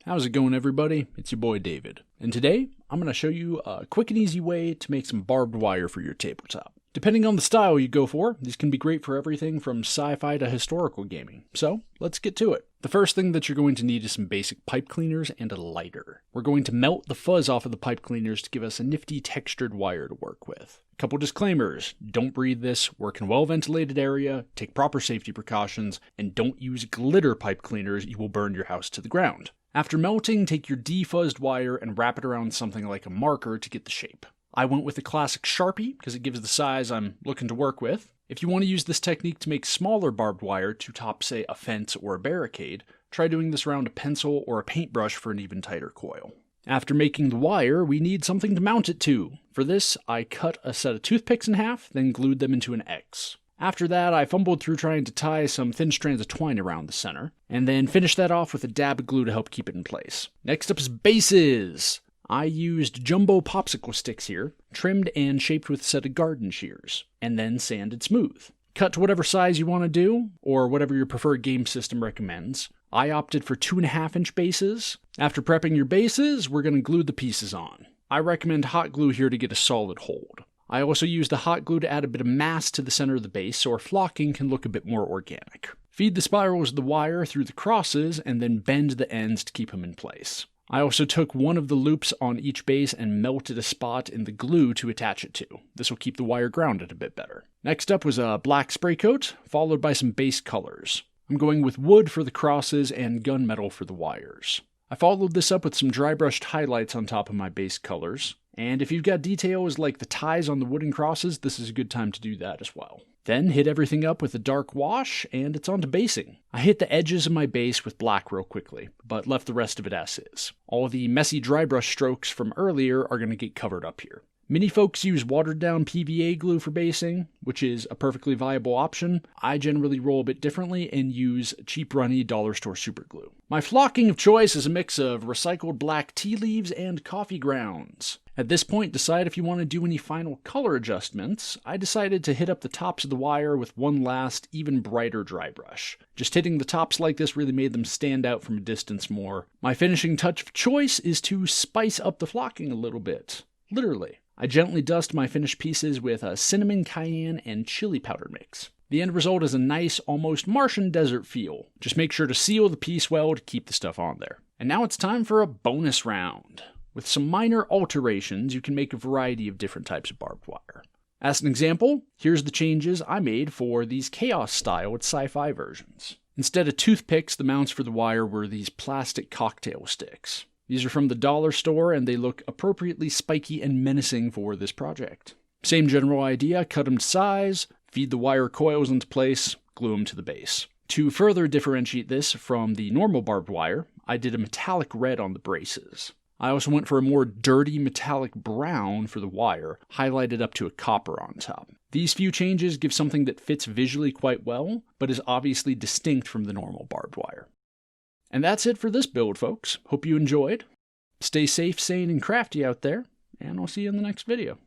How's it going, everybody? It's your boy David, and today I'm going to show you a quick and easy way to make some barbed wire for your tabletop. Depending on the style you go for, these can be great for everything from sci-fi to historical gaming. So let's get to it. The first thing that you're going to need is some basic pipe cleaners and a lighter. We're going to melt the fuzz off of the pipe cleaners to give us a nifty textured wire to work with. A couple disclaimers: don't breathe this, work in a well-ventilated area, take proper safety precautions, and don't use glitter pipe cleaners, you will burn your house to the ground. After melting, take your defuzzed wire and wrap it around something like a marker to get the shape. I went with the classic Sharpie because it gives the size I'm looking to work with. If you want to use this technique to make smaller barbed wire to top, say, a fence or a barricade, try doing this around a pencil or a paintbrush for an even tighter coil. After making the wire, we need something to mount it to. For this, I cut a set of toothpicks in half, then glued them into an X. After that, I fumbled through trying to tie some thin strands of twine around the center, and then finished that off with a dab of glue to help keep it in place. Next up is bases. I used jumbo popsicle sticks here, trimmed and shaped with a set of garden shears, and then sanded smooth. Cut to whatever size you want to do, or whatever your preferred game system recommends. I opted for 2.5-inch bases. After prepping your bases, we're going to glue the pieces on. I recommend hot glue here to get a solid hold. I also used the hot glue to add a bit of mass to the center of the base so our flocking can look a bit more organic. Feed the spirals of the wire through the crosses and then bend the ends to keep them in place. I also took one of the loops on each base and melted a spot in the glue to attach it to. This will keep the wire grounded a bit better. Next up was a black spray coat, followed by some base colors. I'm going with wood for the crosses and gunmetal for the wires. I followed this up with some dry brushed highlights on top of my base colors. And if you've got details like the ties on the wooden crosses, this is a good time to do that as well. Then hit everything up with a dark wash, and it's on to basing. I hit the edges of my base with black real quickly, but left the rest of it as is. All the messy dry brush strokes from earlier are going to get covered up here. Many folks use watered down PVA glue for basing, which is a perfectly viable option. I generally roll a bit differently and use cheap runny dollar store super glue. My flocking of choice is a mix of recycled black tea leaves and coffee grounds. At this point, decide if you want to do any final color adjustments. I decided to hit up the tops of the wire with one last, even brighter dry brush. Just hitting the tops like this really made them stand out from a distance more. My finishing touch of choice is to spice up the flocking a little bit. Literally. I gently dust my finished pieces with a cinnamon, cayenne, and chili powder mix. The end result is a nice, almost Martian desert feel. Just make sure to seal the piece well to keep the stuff on there. And now it's time for a bonus round. With some minor alterations, you can make a variety of different types of barbed wire. As an example, here's the changes I made for these chaos-styled sci-fi versions. Instead of toothpicks, the mounts for the wire were these plastic cocktail sticks. These are from the dollar store, and they look appropriately spiky and menacing for this project. Same general idea, cut them to size, feed the wire coils into place, glue them to the base. To further differentiate this from the normal barbed wire, I did a metallic red on the braces. I also went for a more dirty metallic brown for the wire, highlighted up to a copper on top. These few changes give something that fits visually quite well, but is obviously distinct from the normal barbed wire. And that's it for this build, folks. Hope you enjoyed. Stay safe, sane, and crafty out there, and I'll see you in the next video.